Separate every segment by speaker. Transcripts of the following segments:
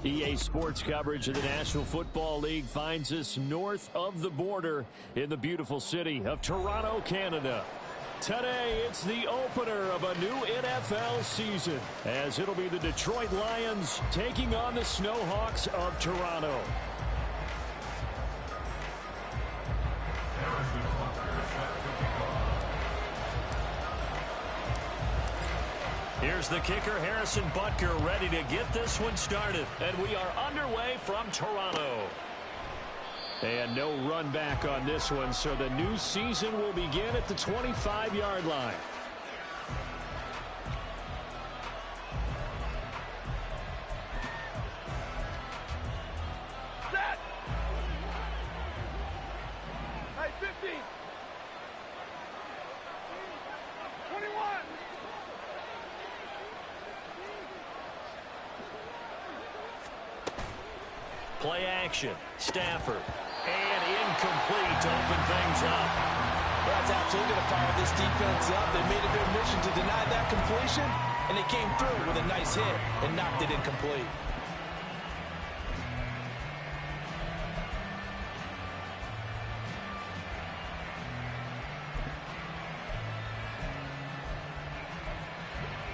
Speaker 1: EA Sports coverage of the National Football League finds us north of the border in the beautiful city of Toronto, Canada. Today, it's the opener of a new NFL season, as it'll be the Detroit Lions taking on the Snowhawks of Toronto. Here's the kicker, Harrison Butker, ready to get this one started. And we are underway from Toronto. And no run back on this one, so the new season will begin at the 25-yard line.
Speaker 2: Set! Hey, 15! 21!
Speaker 1: Play action. Stafford. And incomplete to open things up.
Speaker 3: That's absolutely going to fire this defense up. They made it their mission to deny that completion, and they came through with a nice hit and knocked it incomplete.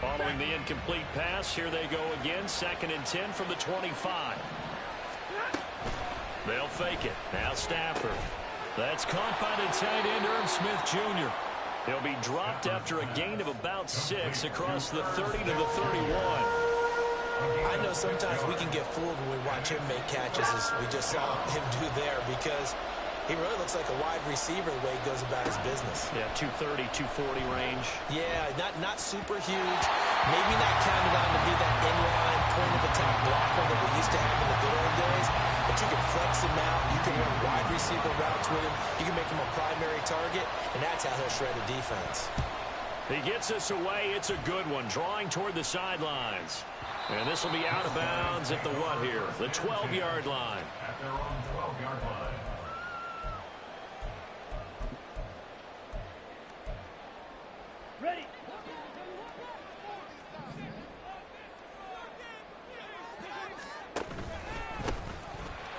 Speaker 1: Following the incomplete pass, here they go again. 2nd and 10 from the 25. They'll fake it. Now Stafford. That's caught by the tight end, Irv Smith Jr. He'll be dropped after a gain of about 6 across the 30 to the 31.
Speaker 3: I know sometimes we can get fooled when we watch him make catches, as we just saw him do there, because he really looks like a wide receiver the way he goes about his business.
Speaker 1: Yeah, 230, 240 range.
Speaker 3: Yeah, not super huge. Maybe not counted on to be that inline point-of-attack blocker that we used to have in the good old days. But you can flex him out. You can run wide receiver routes with him. You can make him a primary target, and that's how he'll shred a defense.
Speaker 1: He gets us away. It's a good one, drawing toward the sidelines. And this will be out of bounds at the what here? The 12-yard line.
Speaker 4: At their own 12-yard line.
Speaker 2: Ready!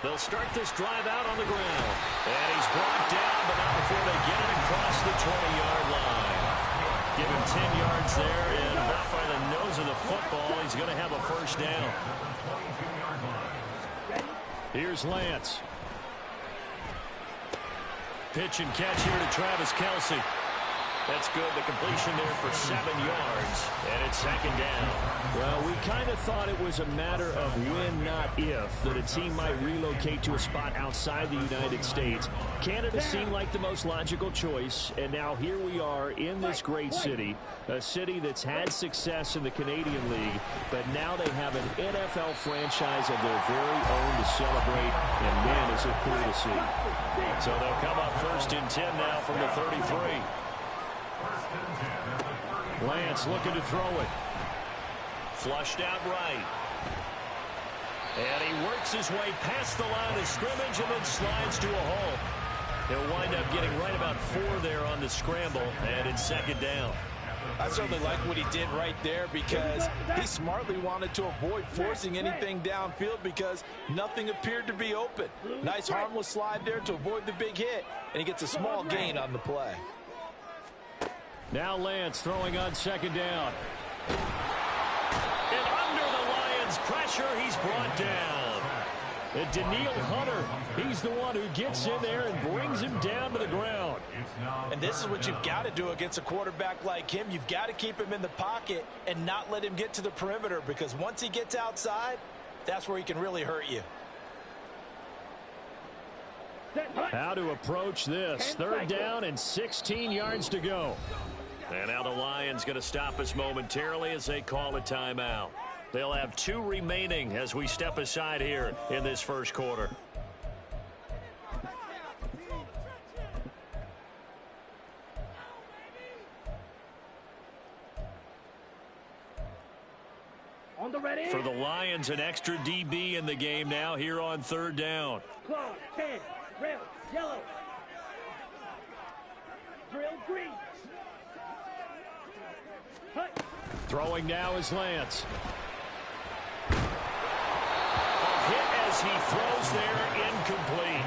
Speaker 1: They'll start this drive out on the ground. And he's brought down, but not before they get it across the 20-yard line. Give him 10 yards there, and about by the nose of the football, he's going to have a first down. Here's Lance. Pitch and catch here to Travis Kelce. That's good. The completion there for 7 yards, and it's 2nd down. Well, we kind of thought it was a matter of when, not if, that a team might relocate to a spot outside the United States. Canada seemed like the most logical choice, and now here we are in this great city, a city that's had success in the Canadian League, but now they have an NFL franchise of their very own to celebrate, and man, is it cool to see. So they'll come up 1st and 10 now from the 33. Lance looking to throw it. Flushed out right. And he works his way past the line of scrimmage and then slides to a hole. He'll wind up getting right about 4 there on the scramble, and it's 2nd down.
Speaker 3: I certainly like what he did right there, because he smartly wanted to avoid forcing anything downfield because nothing appeared to be open. Nice harmless slide there to avoid the big hit, and he gets a small gain on the play.
Speaker 1: Now Lance throwing on 2nd down. And under the Lions' pressure, he's brought down. And Daniil Hunter, he's the one who gets in there and brings him down to the ground.
Speaker 3: And this is what you've got to do against a quarterback like him. You've got to keep him in the pocket and not let him get to the perimeter, because once he gets outside, that's where he can really hurt you.
Speaker 1: How to approach this. 3rd down and 16 yards to go. And now the Lions going to stop us momentarily as they call a timeout. They'll have 2 remaining as we step aside here in this first quarter.
Speaker 2: On the ready.
Speaker 1: For the Lions, an extra DB in the game now here on 3rd down.
Speaker 2: Claw, 10, red, yellow. Drill green.
Speaker 1: Throwing now is Lance. as he throws there, incomplete.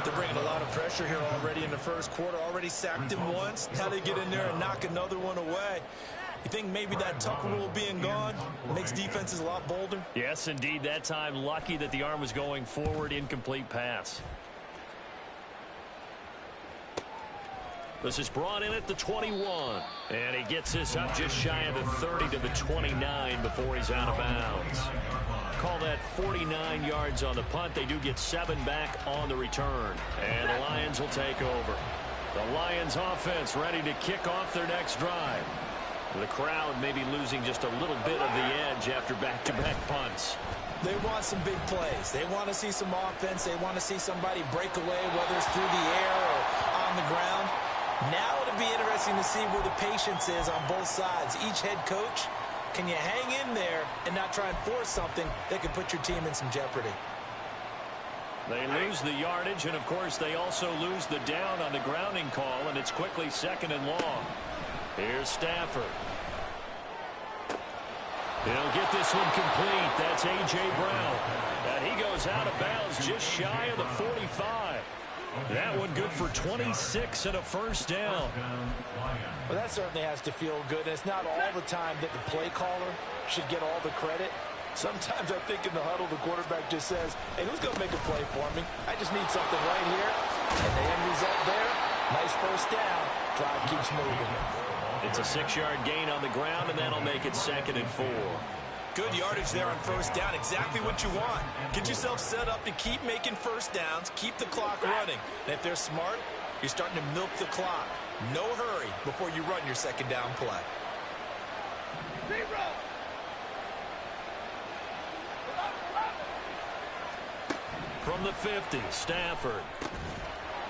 Speaker 3: They're bringing a lot of pressure here already in the first quarter. Already sacked him once. Now they get in there and knock another one away. You think maybe that Tucker rule being gone makes defenses a lot bolder?
Speaker 1: Yes, indeed. That time, lucky that the arm was going forward. Incomplete pass. This is brought in at the 21. And he gets this up just shy of the 30 to the 29 before he's out of bounds. Call that 49 yards on the punt. They do get 7 back on the return. And the Lions will take over. The Lions offense ready to kick off their next drive. The crowd may be losing just a little bit of the edge after back-to-back punts.
Speaker 3: They want some big plays. They want to see some offense. They want to see somebody break away, whether it's through the air or on the ground. Now it'll be interesting to see where the patience is on both sides. Each head coach, can you hang in there and not try and force something that could put your team in some jeopardy?
Speaker 1: They lose the yardage, and, of course, they also lose the down on the grounding call, and it's quickly 2nd and long. Here's Stafford. He'll get this one complete. That's A.J. Brown. And he goes out of bounds just shy of the 45. That one good for 26 and a first down.
Speaker 3: Well, that certainly has to feel good. And it's not all the time that the play caller should get all the credit. Sometimes I think in the huddle, the quarterback just says, hey, who's going to make a play for me? I just need something right here. And the end result there, nice first down. Drive keeps moving.
Speaker 1: It's a 6-yard gain on the ground, and that'll make it 2nd and 4.
Speaker 3: Good yardage there on first down. Exactly what you want. Get yourself set up to keep making first downs, keep the clock running. And if they're smart, you're starting to milk the clock. No hurry before you run your 2nd down play.
Speaker 1: From the 50, Stafford.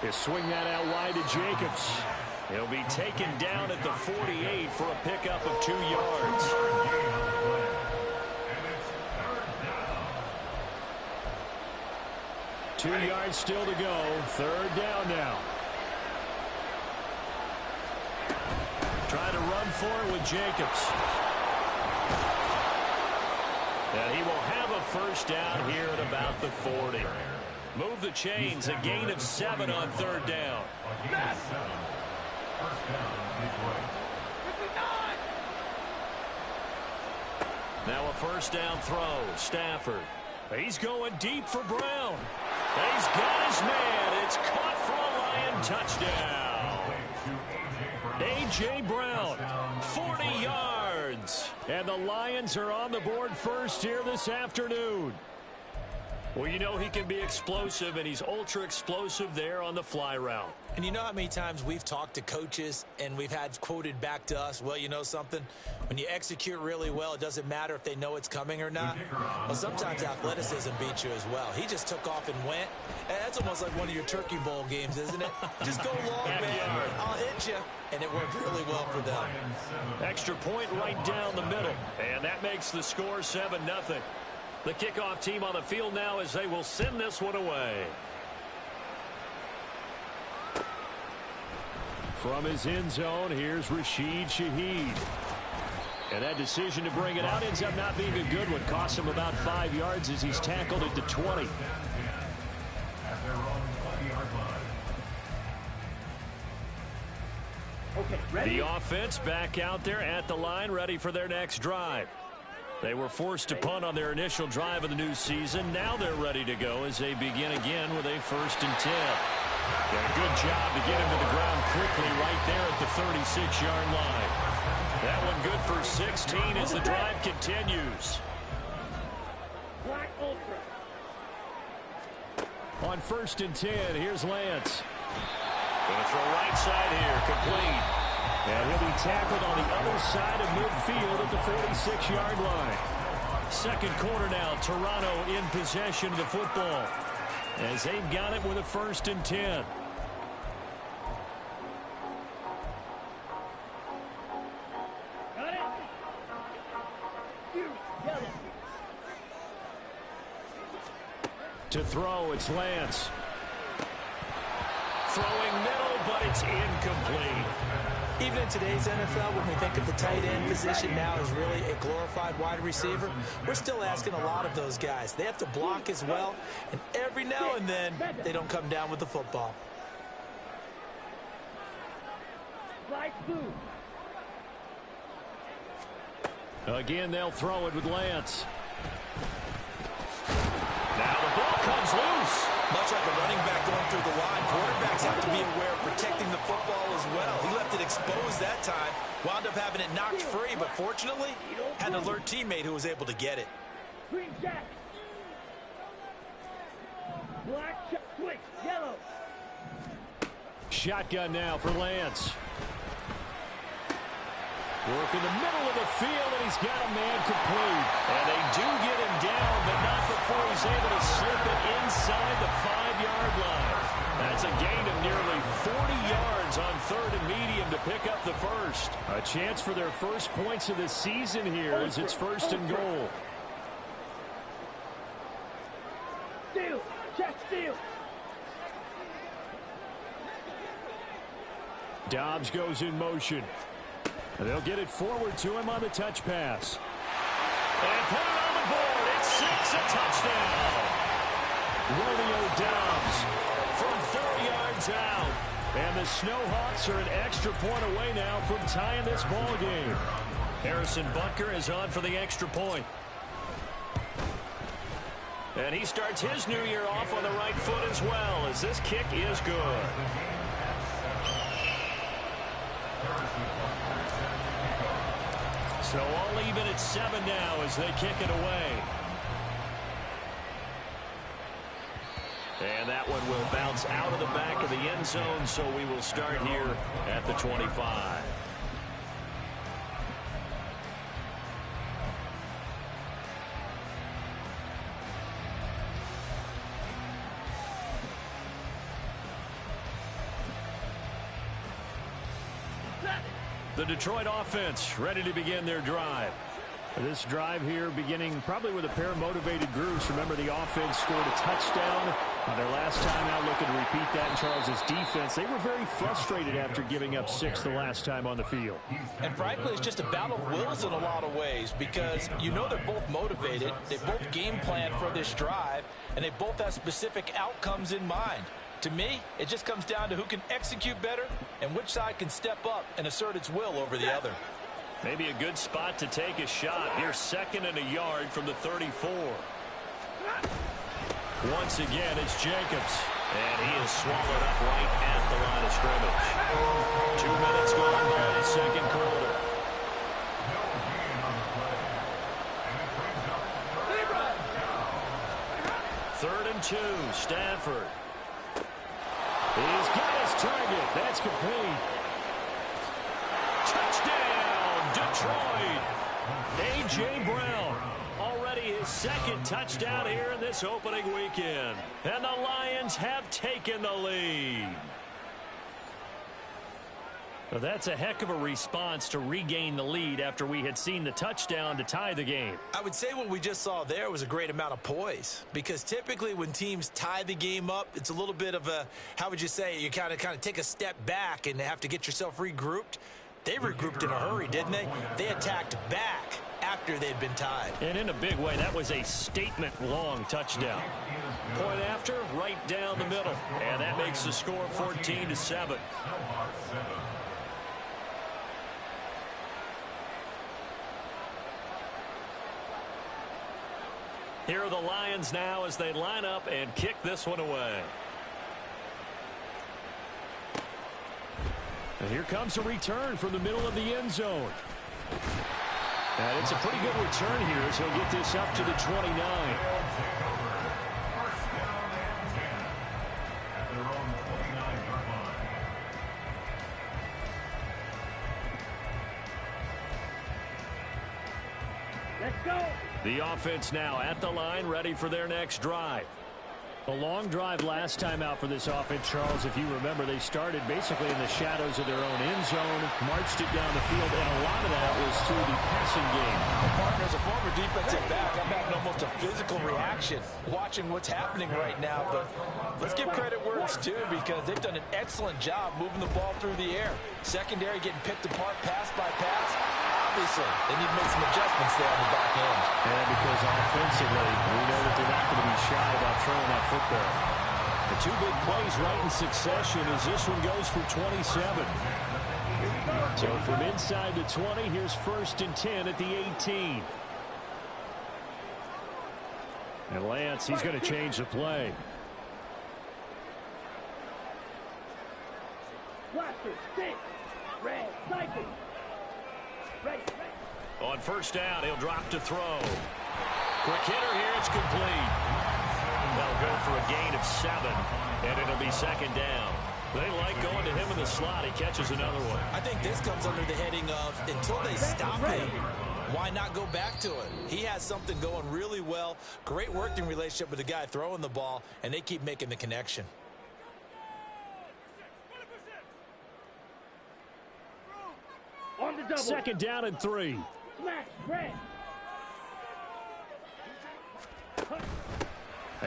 Speaker 1: He'll swing that out wide to Jacobs. He'll be taken down at the 48 for a pickup of 2 yards. 2 yards still to go. 3rd down now. Try to run for it with Jacobs. And he will have a first down here at about the 40. Move the chains. A gain of 7 on 3rd down. Now a first down throw. Stafford. He's going deep for Brown. He's got his man. It's caught for a Lion touchdown. A.J. Brown, 40 yards. And the Lions are on the board first here this afternoon. Well, you know he can be explosive, and he's ultra-explosive there on the fly route.
Speaker 3: And you know how many times we've talked to coaches and we've had quoted back to us, well, you know something? When you execute really well, it doesn't matter if they know it's coming or not. Well, sometimes athleticism beats you as well. He just took off and went. That's almost like one of your Turkey Bowl games, isn't it? Just go long, man. I'll hit you. And it worked really well for them.
Speaker 1: Extra point right down the middle. And that makes the score 7-0. The kickoff team on the field now as they will send this one away. From his end zone, here's Rashid Shaheed. And that decision to bring it out ends up not being a good one. Costs him about 5 yards as he's tackled at the 20.
Speaker 2: Okay, ready?
Speaker 1: The offense back out there at the line, ready for their next drive. They were forced to punt on their initial drive of the new season. Now they're ready to go as they begin again with a 1st and 10. Got a good job to get him to the ground quickly right there at the 36-yard line. That one good for 16 as the drive continues.
Speaker 2: Black Ultra.
Speaker 1: On 1st and 10, here's Lance. Going to throw right side here, complete. And he'll be tackled on the other side of midfield at the 46-yard line. 2nd quarter now, Toronto in possession of the football as they've got it with a 1st and 10.
Speaker 2: Got it? You, yellow.
Speaker 1: To throw, it's Lance. Throwing middle, but it's incomplete.
Speaker 3: Even in today's NFL, when we think of the tight end position now as really a glorified wide receiver, we're still asking a lot of those guys. They have to block as well, and every now and then, they don't come down with the football.
Speaker 2: Flag blue.
Speaker 1: Again, they'll throw it with Lance. Now the ball comes loose.
Speaker 3: Much like a running back going through the line, quarterbacks have to be aware of protecting the football as well. He left it exposed that time, wound up having it knocked free, but fortunately, had an alert teammate who was able to get it.
Speaker 2: Green jack. Black check. Switch. Yellow.
Speaker 1: Shotgun now for Lance. Work in the middle of the field, and he's got a man complete. And they do get him down, but not before he's able to slip it inside the 5-yard line. That's a gain of nearly 40 yards on 3rd and medium to pick up the first. A chance for their first points of the season here as it's 1st and goal.
Speaker 2: Steal. Check steal.
Speaker 1: Dobbs goes in motion. They'll get it forward to him on the touch pass. And put it on the board. It's 6, a touchdown. Romeo Dobbs from 30 yards out. And the Snowhawks are an extra point away now from tying this ball game. Harrison Butker is on for the extra point. And he starts his new year off on the right foot as well, as this kick is good. So all even at 7 now as they kick it away. And that one will bounce out of the back of the end zone, so we will start here at the 25. The Detroit offense ready to begin their drive. This drive here beginning probably with a pair of motivated groups. Remember, the offense scored a touchdown on their last time out, looking to repeat that in Charles' defense. They were very frustrated after giving up 6 the last time on the field.
Speaker 3: And frankly, it's just a battle of wills in a lot of ways, because you know they're both motivated, they both game plan for this drive, and they both have specific outcomes in mind. To me, it just comes down to who can execute better and which side can step up and assert its will over the other.
Speaker 1: Maybe a good spot to take a shot. Here, 2nd and a yard from the 34. Once again, it's Jacobs. And he is swallowed up right at the line of scrimmage. 2 minutes gone by the second quarter. 3rd and 2, Stafford. He's got his target. That's complete. Touchdown, Detroit. A.J. Brown. Already his 2nd touchdown here in this opening weekend. And the Lions have taken the lead. Well, that's a heck of a response to regain the lead after we had seen the touchdown to tie the game.
Speaker 3: I would say what we just saw there was a great amount of poise, because typically when teams tie the game up, it's a little bit of a, how would you say, you kind of take a step back and have to get yourself regrouped. They regrouped in a hurry, didn't they? They attacked back after they'd been tied.
Speaker 1: And in a big way, that was a statement-long touchdown. Point after, right down the middle. And that makes the score 14-7. Here are the Lions now as they line up and kick this one away. And here comes a return from the middle of the end zone. And it's a pretty good return here as he'll get this up to the 29.
Speaker 2: Let's go.
Speaker 1: The offense now at the line, ready for their next drive. A long drive last time out for this offense, Charles. If you remember, they started basically in the shadows of their own end zone, marched it down the field, and a lot of that was through the passing game.
Speaker 3: Partner, as a former defensive back, I'm having almost a physical reaction watching what's happening right now. But let's give credit where it's due, because they've done an excellent job moving the ball through the air. Secondary getting picked apart pass by pass. Obviously, they need to make some adjustments there on the back end.
Speaker 1: And because offensively, we know that they're not going to be shy about throwing that football. The two big plays right in succession as this one goes for 27. So from inside the 20, here's 1st and 10 at the 18. And Lance, he's going to change the play.
Speaker 2: Blaster, stick, red, cycle. Ready.
Speaker 1: On 1st down, he'll drop to throw. Quick hitter here, it's complete. They'll go for a gain of 7, and it'll be 2nd down. They like going to him in the slot. He catches another one.
Speaker 3: I think this comes under the heading of, until they stop him, why not go back to it? He has something going really well. Great working relationship with the guy throwing the ball, and they keep making the connection.
Speaker 2: On the double.
Speaker 1: 2nd down and 3.
Speaker 2: Smash, red.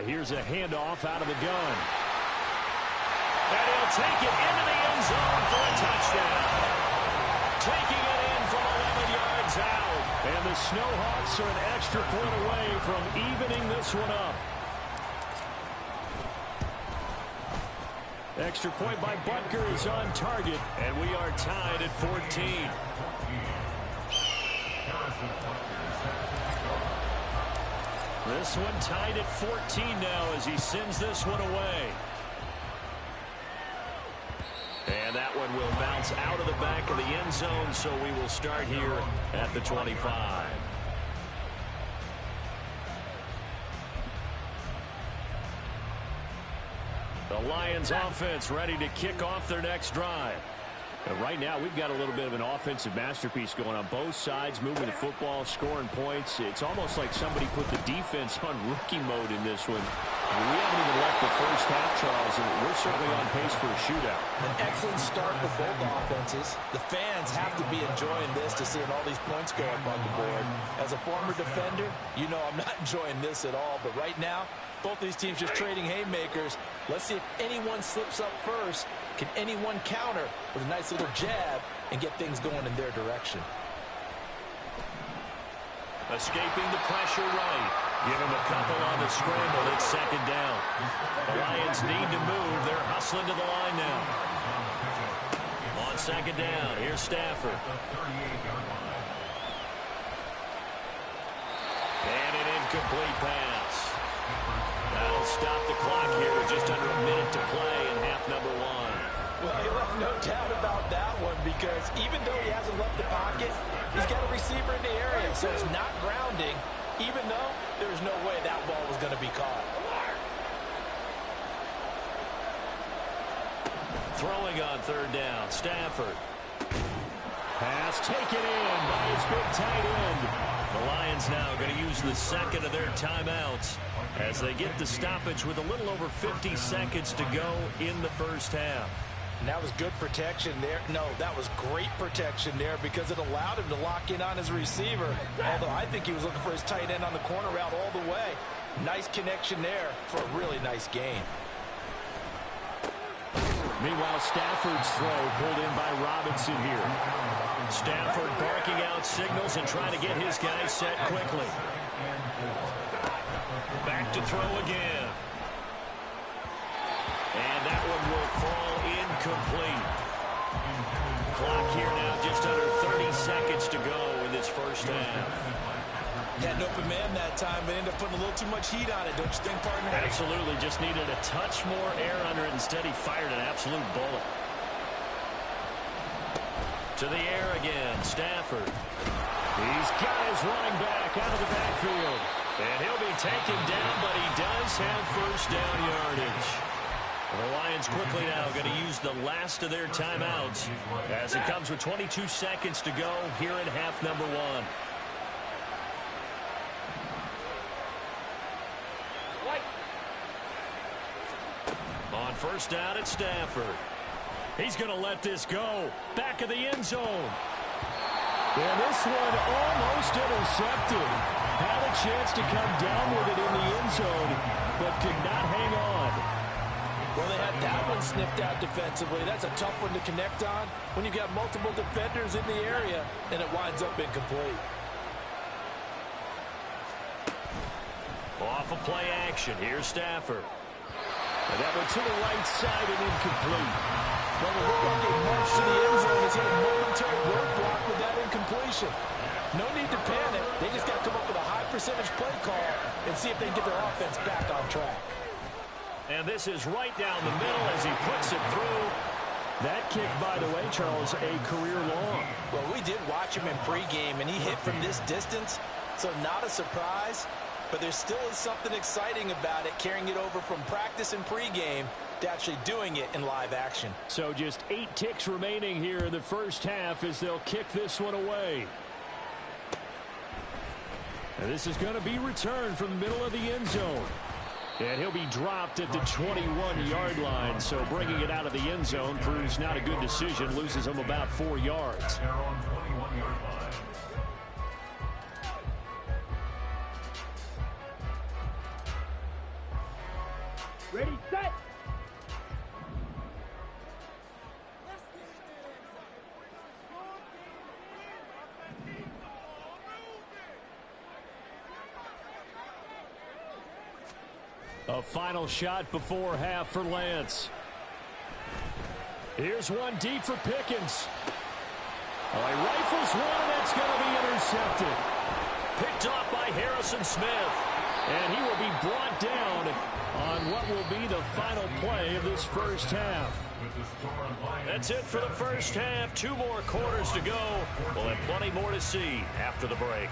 Speaker 1: Here's a handoff out of the gun. And he'll take it into the end zone for a touchdown. Taking it in from 11 yards out. And the Snowhawks are an extra point away from evening this one up. Extra point by Butker is on target, and we are tied at 14. This one tied at 14 now as he sends this one away. And that one will bounce out of the back of the end zone, so we will start here at the 25. The Lions offense ready to kick off their next drive. And right now, we've got a little bit of an offensive masterpiece going on both sides, moving the football, scoring points. It's almost like somebody put the defense on rookie mode in this one. We haven't even left the first half, Charles, and we're certainly on pace for a shootout.
Speaker 3: An excellent start for both offenses. The fans have to be enjoying this to seeing all these points go up on the board. As a former defender, you know I'm not enjoying this at all. But right now, both these teams just trading haymakers. Let's see if anyone slips up first. Can anyone counter with a nice little jab and get things going in their direction?
Speaker 1: Escaping the pressure right. Give him a couple on the scramble. It's 2nd down. The Lions need to move. They're hustling to the line now. On 2nd down, here's Stafford. And an incomplete pass. That'll stop the clock here with just under a minute to play in half number 1.
Speaker 3: Well, you'll have no doubt about that one, because even though he hasn't left the pocket, he's got a receiver in the area, so it's not grounding, even though there's no way that ball was going to be caught.
Speaker 1: Throwing on 3rd down, Stafford. Pass taken in by his big tight end. The Lions now going to use the 2nd of their timeouts as they get the stoppage with a little over 50 seconds to go in the first half.
Speaker 3: And that was good protection there. No, that was great protection there, because it allowed him to lock in on his receiver. Although I think he was looking for his tight end on the corner route all the way. Nice connection there for a really nice gain.
Speaker 1: Meanwhile, Stafford's throw pulled in by Robinson here. Stafford barking out signals and trying to get his guys set quickly. Back to throw again. And that one will fall incomplete. Clock here now just under 30 seconds to go in this first half.
Speaker 3: Had an open man that time, but ended up putting a little too much heat on it, don't you think, partner?
Speaker 1: Absolutely. Just needed a touch more air under it. Instead, he fired an absolute bullet. To the air again, Stafford. He's got his running back out of the backfield. And he'll be taken down, but he does have first down yardage. The Lions quickly now going to use the last of their timeouts as it comes with 22 seconds to go here in half number 1. first down at Stafford. He's going to let this go. Back of the end zone. And this one almost intercepted. Had a chance to come down with it in the end zone, but could not hang on.
Speaker 3: Well, they had that one sniffed out defensively. That's a tough one to connect on when you've got multiple defenders in the area, and it winds up incomplete.
Speaker 1: Off of play action. Here's Stafford. And that one to the right side and incomplete.
Speaker 3: Well, it looked like they marched to the end zone as he had a momentary roadblock with that incompletion. No need to panic. They just got to come up with a high percentage play call and see if they can get their offense back on track.
Speaker 1: And this is right down the middle as he puts it through. That kick, by the way, Charles, a career long.
Speaker 3: Well, we did watch him in pregame, and he hit from this distance, so not a surprise. But there still is something exciting about it, carrying it over from practice and pregame to actually doing it in live action.
Speaker 1: So just 8 ticks remaining here in the first half as they'll kick this one away. And this is going to be returned from the middle of the end zone. And he'll be dropped at the 21-yard line. So bringing it out of the end zone proves not a good decision. Loses him about 4 yards.
Speaker 4: They're on 21-yard line.
Speaker 2: Ready, set.
Speaker 1: A final shot before half for Lance. Here's one deep for Pickens. Oh, he rifles one, and that's going to be intercepted. Picked off by Harrison Smith. And he will be brought down on what will be the final play of this first half. That's it for the first half. 2 more quarters to go. We'll have plenty more to see after the break.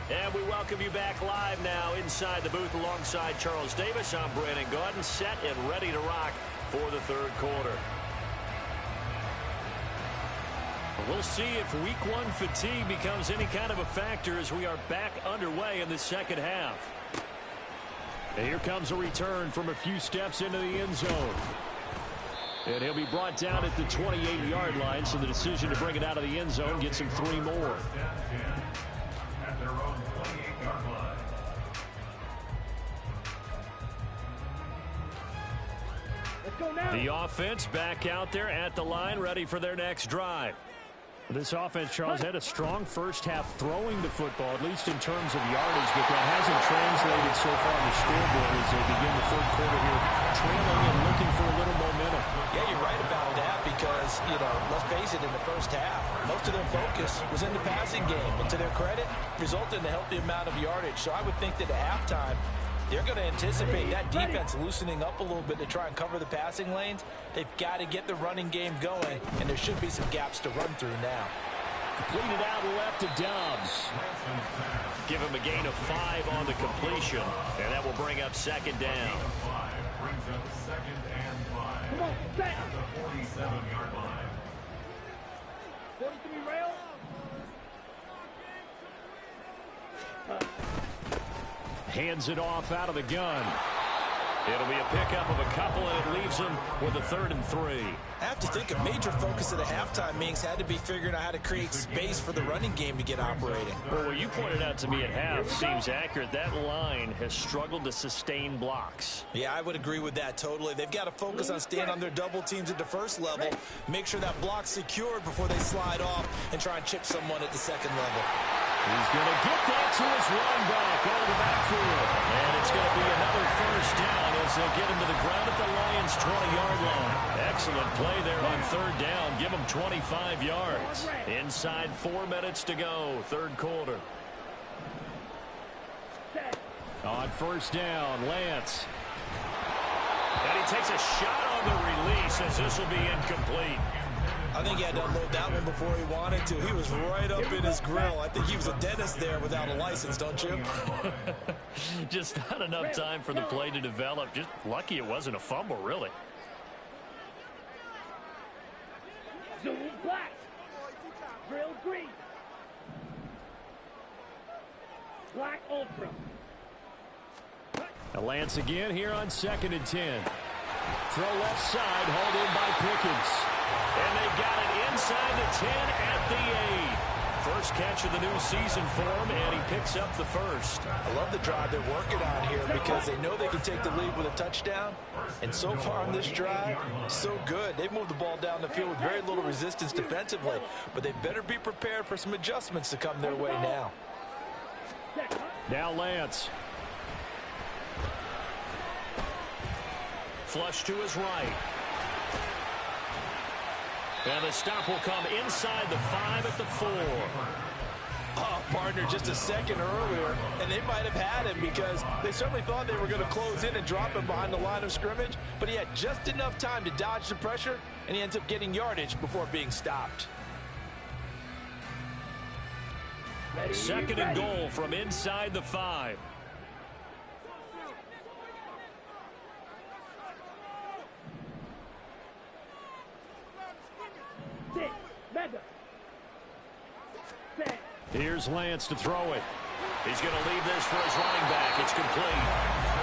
Speaker 1: And we welcome you back live now inside the booth alongside Charles Davis. I'm Brandon Gaudin, set and ready to rock for the third quarter. We'll see if week 1 fatigue becomes any kind of a factor as we are back underway in the second half. And here comes a return from a few steps into the end zone. And he'll be brought down at the 28-yard line, so the decision to bring it out of the end zone gets him 3 more.
Speaker 4: At their own 28-yard line.
Speaker 2: Let's go now.
Speaker 1: The offense back out there at the line, ready for their next drive. This offense, Charles, had a strong first half throwing the football, at least in terms of yardage, but that hasn't translated so far on the scoreboard as they begin the third quarter here, trailing and looking for a little momentum.
Speaker 3: Yeah, you're right about that because, let's face it, in the first half, most of their focus was in the passing game. And to their credit, resulted in a healthy amount of yardage. So I would think that at halftime, they're going to anticipate that defense loosening up a little bit to try and cover the passing lanes. They've got to get the running game going, and there should be some gaps to run through now.
Speaker 1: Completed out left to Dobbs. Give him a gain of 5 on the completion, and that will bring up second down.
Speaker 4: 5 brings up second and 5.
Speaker 2: Come on, set.
Speaker 4: At the 47-yard line.
Speaker 2: 43 rail.
Speaker 1: Hands it off out of the gun. It'll be a pickup of a couple, and it leaves them with a 3rd and 3.
Speaker 3: I have to think a major focus of the halftime meetings had to be figuring out how to create space for the running game to get operating.
Speaker 1: Well, what you pointed out to me at half seems accurate. That line has struggled to sustain blocks.
Speaker 3: Yeah, I would agree with that totally. They've got to focus on staying on their double teams at the first level, make sure that block's secured before they slide off and try and chip someone at the second level.
Speaker 1: He's going to get that to his running back out of the backfield. And it's going to be another first down as they'll get him to the ground at the Lions' 20-yard line. Excellent play there on 3rd down. Give him 25 yards. Inside 4 minutes to go, third quarter. On first down, Lance. And he takes a shot on the release as this will be incomplete.
Speaker 3: I think he had to unload that one before he wanted to. He was right up in his grill. I think he was a dentist there without a license, don't you?
Speaker 1: Just not enough time for the play to develop. Just lucky it wasn't a fumble, really.
Speaker 2: Zoom black. Drill green. Black ultra.
Speaker 1: Lance again here on 2nd and 10. Throw left side, hauled in by Pickens. And they've got it inside the 10 at the 8. First catch of the new season for him, and he picks up the first.
Speaker 3: I love the drive they're working on here because they know they can take the lead with a touchdown. And so far on this drive, so good. They've moved the ball down the field with very little resistance defensively. But they better be prepared for some adjustments to come their way now.
Speaker 1: Now Lance. Flush to his right. And the stop will come inside the 5 at the 4.
Speaker 3: Oh, partner, just a second earlier, and they might have had him because they certainly thought they were going to close in and drop him behind the line of scrimmage, but he had just enough time to dodge the pressure, and he ends up getting yardage before being stopped.
Speaker 1: 2nd and goal from inside the 5. Here's Lance to throw it. He's going to leave this for his running back. It's complete.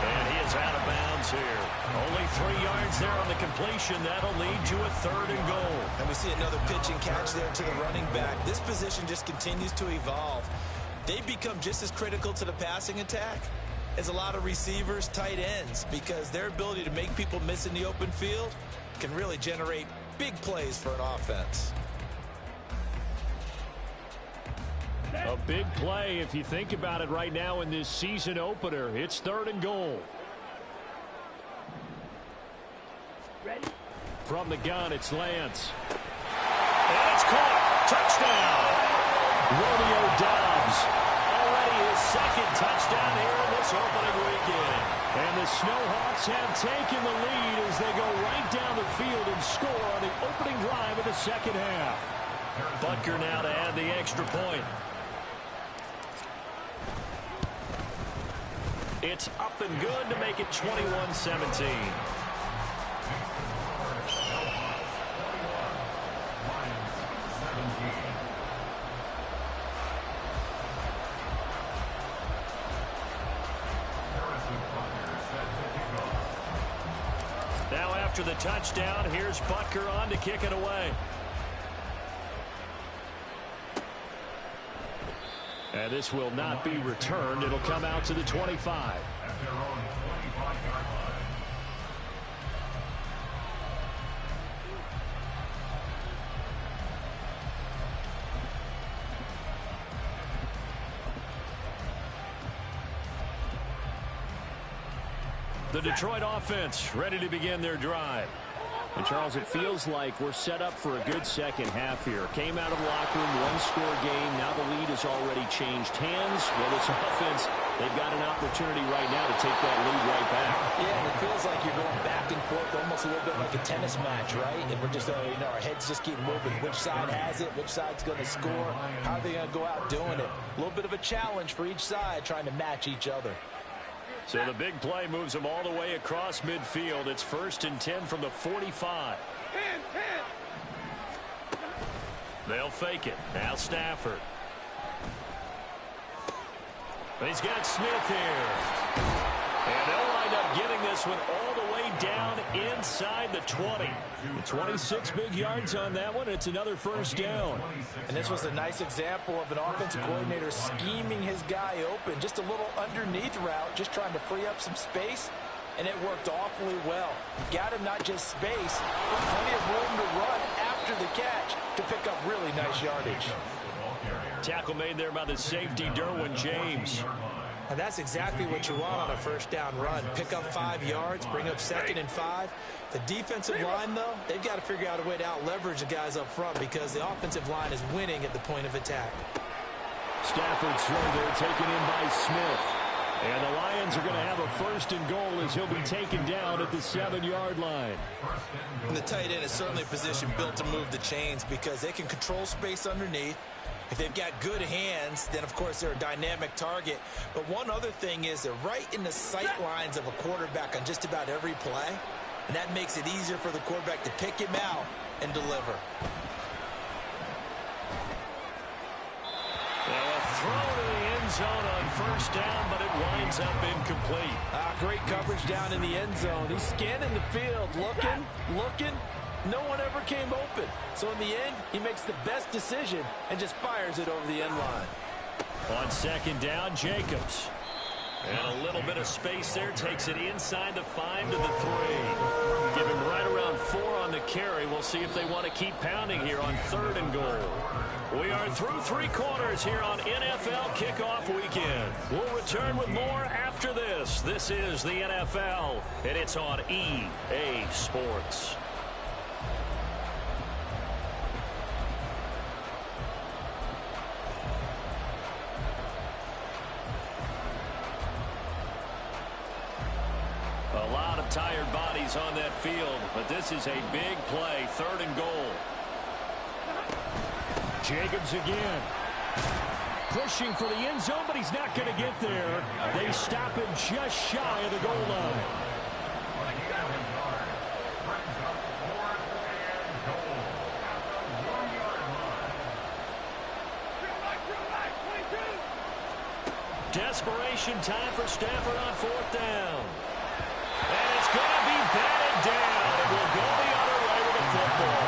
Speaker 1: And he is out of bounds here. Only 3 yards there on the completion. That'll lead to a 3rd and goal.
Speaker 3: And we see another pitch and catch there to the running back. This position just continues to evolve. They become just as critical to the passing attack as a lot of receivers, tight ends, because their ability to make people miss in the open field can really generate big plays for an offense.
Speaker 1: A big play if you think about it right now in this season opener. It's 3rd and goal.
Speaker 2: Ready?
Speaker 1: From the gun, it's Lance. And it's caught. Touchdown. Romeo Doubs. Already his 2nd touchdown here in this opening weekend. And the Snowhawks have taken the lead as they go right down the field and score on the opening drive of the 2nd half. Butker now to add the extra point. It's up and good to make it 21-17. Now after the touchdown, here's Butker on to kick it away. And this will not be returned. It'll come out to the 25.
Speaker 4: At their own 25-yard line.
Speaker 1: The Detroit offense ready to begin their drive. And, Charles, it feels like we're set up for a good second half here. Came out of the locker room, one-score game. Now the lead has already changed hands. Well, this offense, they've got an opportunity right now to take that lead right back.
Speaker 3: Yeah, and it feels like you're going back and forth, almost a little bit like a tennis match, right? And we're just, our heads just keep moving. Which side has it? Which side's going to score? How are they going to go out doing it? A little bit of a challenge for each side, trying to match each other.
Speaker 1: So the big play moves them all the way across midfield. It's 1st and 10 from the 45. They'll fake it. Now Stafford. He's got Smith here. And they'll wind up getting this one all the way down inside the 20. 26 big yards on that one. It's another 1st down.
Speaker 3: And this was a nice example of an offensive coordinator scheming his guy open. Just a little underneath route, just trying to free up some space. And it worked awfully well. Got him not just space, but plenty of room to run after the catch to pick up really nice yardage.
Speaker 1: Tackle made there by the safety, Derwin James.
Speaker 3: And that's exactly what you want on a 1st down run. Pick up 5 yards, bring up 2nd and 5. The defensive line, though, they've got to figure out a way to out-leverage the guys up front because the offensive line is winning at the point of attack.
Speaker 1: Stafford's throw there taken in by Smith. And the Lions are going to have a 1st and goal as he'll be taken down at the 7-yard line.
Speaker 3: And the tight end is certainly a position built to move the chains because they can control space underneath. If they've got good hands, then, of course, they're a dynamic target. But one other thing is they're right in the sight lines of a quarterback on just about every play. And that makes it easier for the quarterback to pick him out and deliver.
Speaker 1: Now a throw to the end zone on first down, but it winds up incomplete.
Speaker 3: Great coverage down in the end zone. He's scanning the field, looking. No one ever came open. So in the end, he makes the best decision and just fires it over the end line.
Speaker 1: On second down, Jacobs. And a little bit of space there. Takes it inside the 5 to the 3. Give him right around 4 on the carry. We'll see if they want to keep pounding here on 3rd and goal. We are through 3 quarters here on NFL Kickoff Weekend. We'll return with more after this. This is the NFL, and it's on EA Sports. A lot of tired bodies on that field, but this is a big play, 3rd and goal.
Speaker 2: Jacobs again. Pushing for the end zone, but he's not going to get there. They stop him just shy of the goal line.
Speaker 1: Desperation time for Stafford on 4th down. And it's going to be batted down. It will go the other way with the football.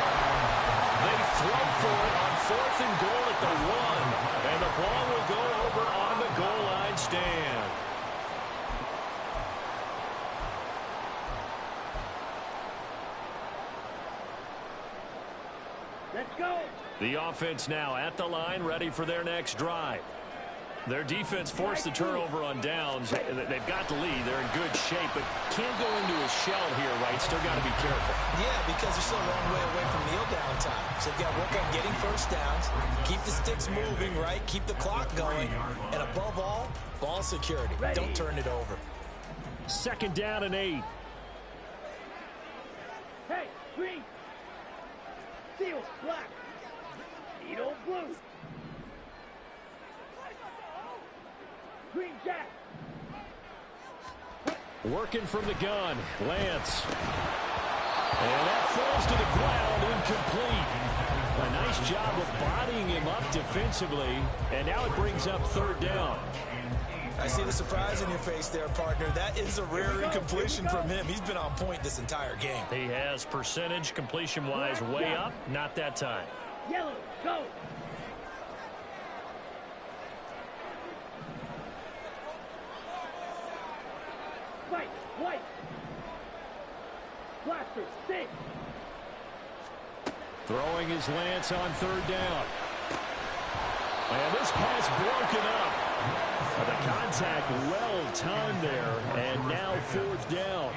Speaker 1: They throw for it on 4th and goal at the 1. And the ball will go over on the goal line stand.
Speaker 2: Let's go.
Speaker 1: The offense now at the line, ready for their next drive. Their defense forced the turnover on downs. They've got the lead. They're in good shape, but can't go into a shell here, right? Still got to be careful.
Speaker 3: Yeah, because they're still a long way away from kneel down time. So they've got to work on getting first downs, keep the sticks moving, right? Keep the clock going. And above all, ball security. Don't turn it over.
Speaker 1: 2nd down and 8.
Speaker 2: Hey, green. Seal, black. Needle, blue. Green jack.
Speaker 1: Working from the gun, Lance. And that falls to the ground, incomplete. A nice job of bodying him up defensively, and now it brings up 3rd down.
Speaker 3: I see the surprise in your face there, partner. That is a rare incompletion from him. He's been on point this entire game.
Speaker 1: He has percentage completion-wise way up, not that time.
Speaker 2: Yellow, go. White, white. Blaster, stick.
Speaker 1: Throwing his Lance on 3rd down. And this pass broken up. The contact well timed there, and now 4th down.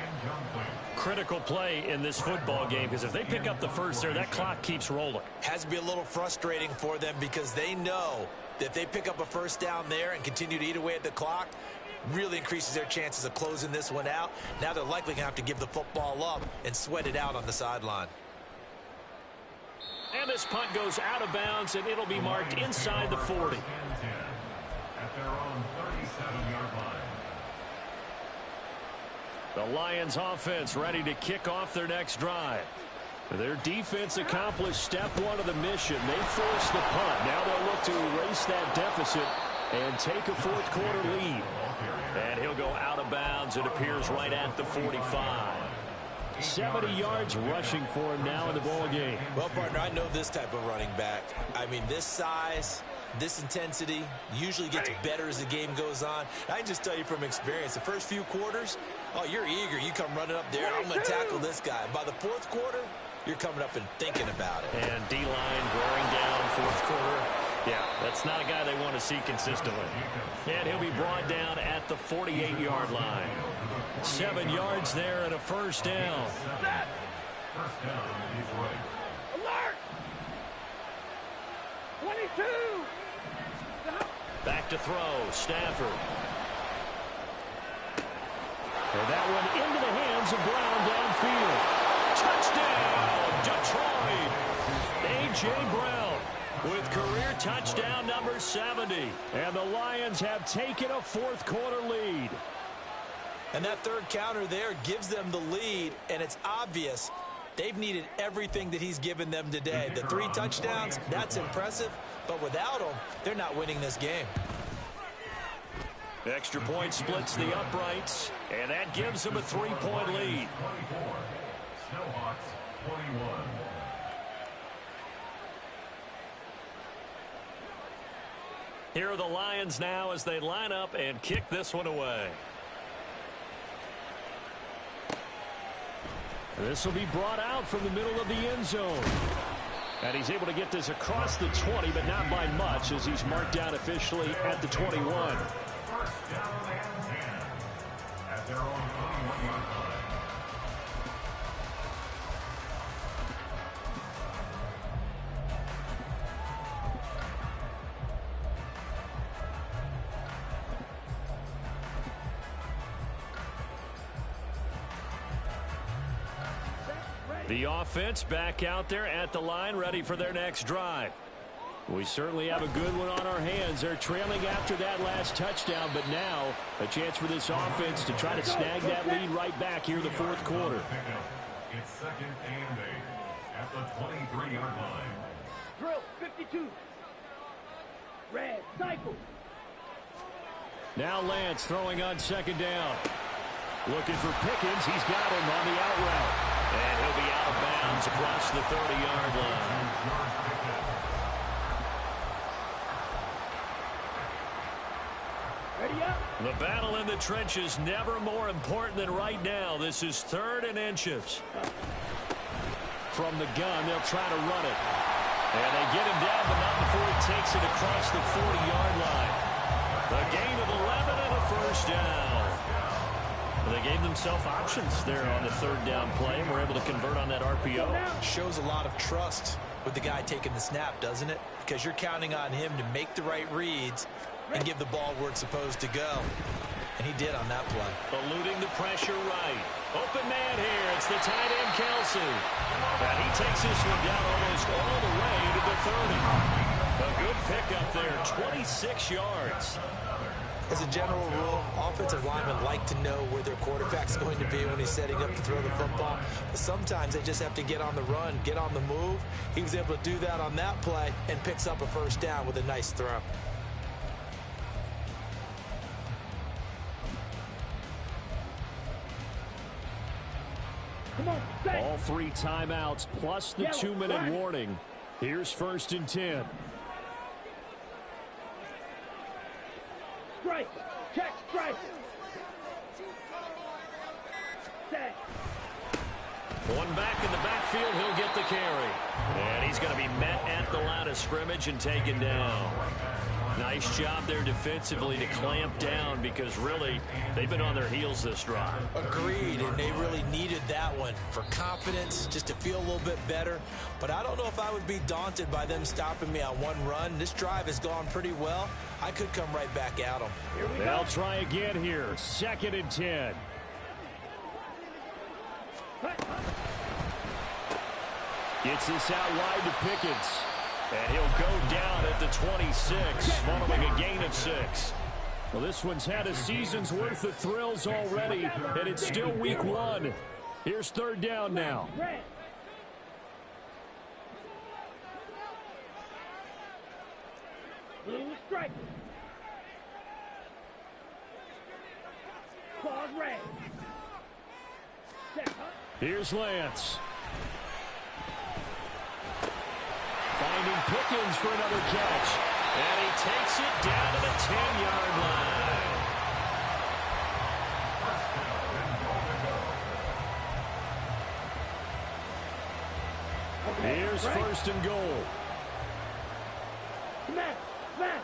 Speaker 1: Critical play in this football game, because if they pick up the first there, that clock keeps rolling.
Speaker 3: Has to be a little frustrating for them because they know that if they pick up a first down there and continue to eat away at the clock, really increases their chances of closing this one out. Now they're likely going to have to give the football up and sweat it out on the sideline.
Speaker 1: And this punt goes out of bounds, and it'll be marked inside the 40.
Speaker 4: At their own 37-yard line.
Speaker 1: The Lions offense ready to kick off their next drive. Their defense accomplished step 1 of the mission. They forced the punt. Now they'll look to erase that deficit and take a 4th quarter lead. And he'll go out of bounds. It appears right at the 45. 70 yards rushing for him now in the ball game.
Speaker 3: Well, partner, I know this type of running back. I mean, this size, this intensity usually gets better as the game goes on. I can just tell you from experience, the first few quarters, oh, you're eager. You come running up there, I'm going to tackle this guy. By the 4th quarter, you're coming up and thinking about it.
Speaker 1: And D-line wearing down 4th quarter. Yeah, that's not a guy they want to see consistently. And he'll be brought down at the 48-yard line. 7 yards there and a first down.
Speaker 4: First down, Detroit.
Speaker 2: Alert! 22!
Speaker 1: Back to throw, Stafford. And that one into the hands of Brown downfield. Touchdown, Detroit! A.J. Brown with career touchdown number 70. And the Lions have taken a 4th quarter lead.
Speaker 3: And that 3rd counter there gives them the lead, and it's obvious they've needed everything that he's given them today. The 3 touchdowns, that's impressive, but without him, they're not winning this game.
Speaker 1: Extra point splits the uprights, and that gives them a 3-point lead.
Speaker 4: 24. Snowhawks 21.
Speaker 1: Here are the Lions now as they line up and kick this one away.
Speaker 2: This will be brought out from the middle of the end zone. And he's able to get this across the 20, but not by much, as he's marked down officially at the 21.
Speaker 4: First down and 10 at their own 21-yard line.
Speaker 1: The offense back out there at the line, ready for their next drive.
Speaker 2: We certainly have a good one on our hands. They're trailing after that last touchdown, but now a chance for this offense to try to snag that lead right back here in the fourth quarter.
Speaker 4: It's second and 8 at the 23-yard line.
Speaker 5: Drill 52. Red cycle.
Speaker 2: Now Lance throwing on second down. Looking for Pickens. He's got him on the out route.
Speaker 1: And he'll be out of bounds across the 30-yard line.
Speaker 5: Ready up.
Speaker 1: The battle in the trenches never more important than right now. This is 3rd and inches.
Speaker 2: From the gun, they'll try to run it.
Speaker 1: And they get him down, but not before he takes it across the 40-yard line. A gain of 11 and a first down. They gave themselves options there on the 3rd down play and were able to convert on that RPO.
Speaker 3: Shows a lot of trust with the guy taking the snap, doesn't it? Because you're counting on him to make the right reads and give the ball where it's supposed to go. And he did on that play.
Speaker 1: Eluding the pressure right. Open man here. It's the tight end, Kelsey. And he takes this one down almost all the way to the 30. A good pickup there, 26 yards.
Speaker 3: As a general rule, offensive linemen like to know where their quarterback's going to be when he's setting up to throw the football. But sometimes they just have to get on the run, get on the move. He was able to do that on that play and picks up a first down with a nice throw.
Speaker 5: Come on, set.
Speaker 2: All 3 timeouts plus the 2-minute warning. Here's 1st and 10.
Speaker 5: Strike. Check strike. Set.
Speaker 1: One back in the backfield, he'll get the carry. And he's going to be met at the line of scrimmage and taken down. Nice job there defensively to clamp down because really they've been on their heels this drive.
Speaker 3: Agreed, and they really needed that one for confidence, just to feel a little bit better. But I don't know if I would be daunted by them stopping me on one run. This drive has gone pretty well. I could come right back at them.
Speaker 2: They'll try again here. 2nd and 10. Gets this out wide to Pickens. And he'll go down at the 26, following a gain of 6. Well, this one's had a season's worth of thrills already, and it's still week 1. Here's 3rd down now.
Speaker 5: Blue strike. Claws red. Set.
Speaker 2: Here's Lance. Finding Pickens for another catch.
Speaker 1: And he takes it down to the 10-yard line.
Speaker 2: Here's 1st and goal.
Speaker 5: Smash. Smash.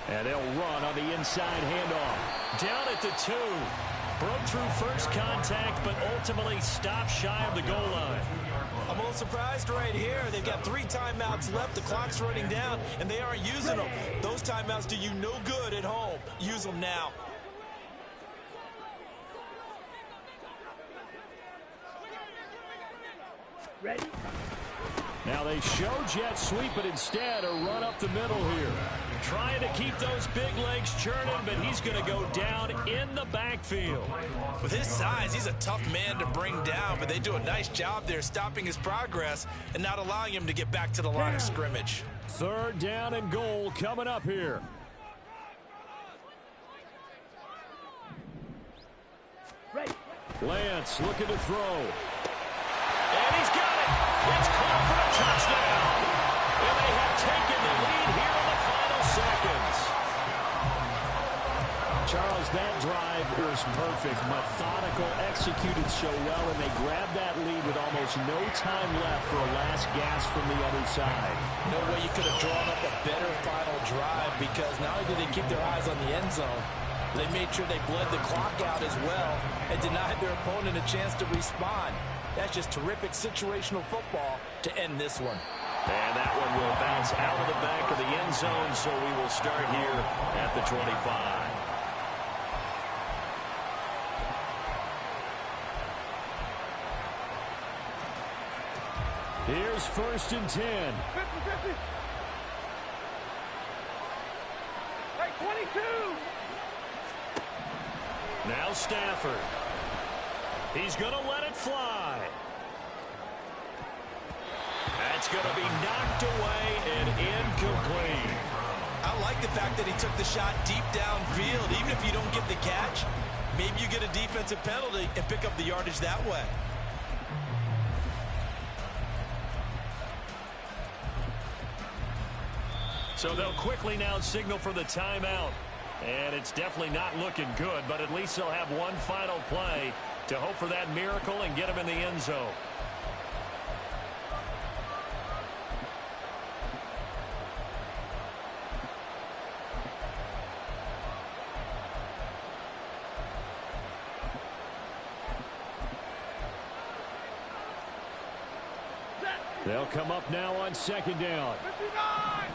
Speaker 2: And they'll run on the inside handoff.
Speaker 1: Down at the 2. Broke through first contact, but ultimately stopped shy of the goal line.
Speaker 3: I'm a little surprised right here. They've got 3 timeouts left. The clock's running down, and they aren't using them. Those timeouts do you no good at home. Use them now.
Speaker 5: Ready?
Speaker 1: Now they show jet sweep, but instead a run up the middle here. Trying to keep those big legs churning, but he's going to go down in the backfield.
Speaker 3: With his size, he's a tough man to bring down, but they do a nice job there stopping his progress and not allowing him to get back to the line of scrimmage.
Speaker 1: 3rd down and goal coming up here.
Speaker 5: Ready?
Speaker 1: Lance looking to throw.
Speaker 2: And he's got it. It's caught for a touchdown. And they have taken the lead here in the final seconds.
Speaker 1: Charles, that drive was perfect. Methodical, executed so well, and they grabbed that lead with almost no time left for a last gasp from the other side.
Speaker 3: No way you could have drawn up a better final drive, because not only did they keep their eyes on the end zone, they made sure they bled the clock out as well and denied their opponent a chance to respond. That's just terrific situational football to end this one.
Speaker 2: And that one will bounce out of the back of the end zone, so we will start here at the 25.
Speaker 1: Here's 1st and 10.
Speaker 5: 50-50. Hey, 22.
Speaker 2: Now Stafford. He's going to let it fly. That's going to be knocked away and incomplete.
Speaker 3: I like the fact that he took the shot deep downfield. Even if you don't get the catch, maybe you get a defensive penalty and pick up the yardage that way.
Speaker 2: So they'll quickly now signal for the timeout. And it's definitely not looking good, but at least they'll have one final play to hope for that miracle and get him in the end zone.
Speaker 1: They'll come up now on 2nd down.
Speaker 5: 59.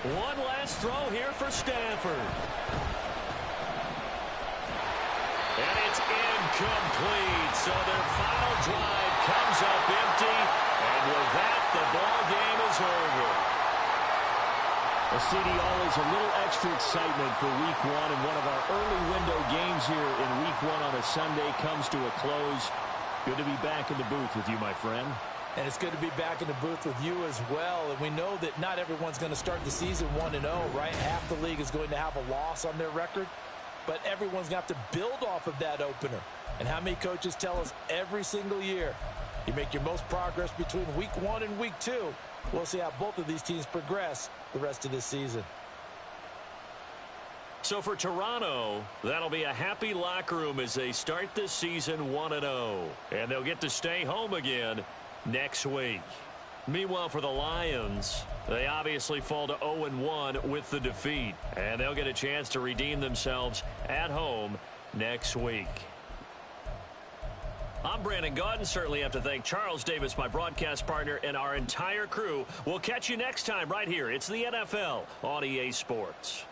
Speaker 2: One last throw here for Stafford. And it's incomplete. So their final drive comes up empty. And with that, the ball game is over.
Speaker 1: Well, CD, always a little extra excitement for Week 1. And one of our early window games here in Week 1 on a Sunday comes to a close. Good to be back in the booth with you, my friend.
Speaker 3: And it's good to be back in the booth with you as well. And we know that not everyone's going to start the season 1-0, right? Half the league is going to have a loss on their record. But everyone's going to have to build off of that opener. And how many coaches tell us every single year, you make your most progress between Week 1 and Week 2. We'll see how both of these teams progress the rest of this season.
Speaker 2: So for Toronto, that'll be a happy locker room as they start this season 1-0. And they'll get to stay home again next week. Meanwhile, for the Lions, they obviously fall to 0-1 with the defeat. And they'll get a chance to redeem themselves at home next week. I'm Brandon Gaudin. Certainly have to thank Charles Davis, my broadcast partner, and our entire crew. We'll catch you next time right here. It's the NFL on EA Sports.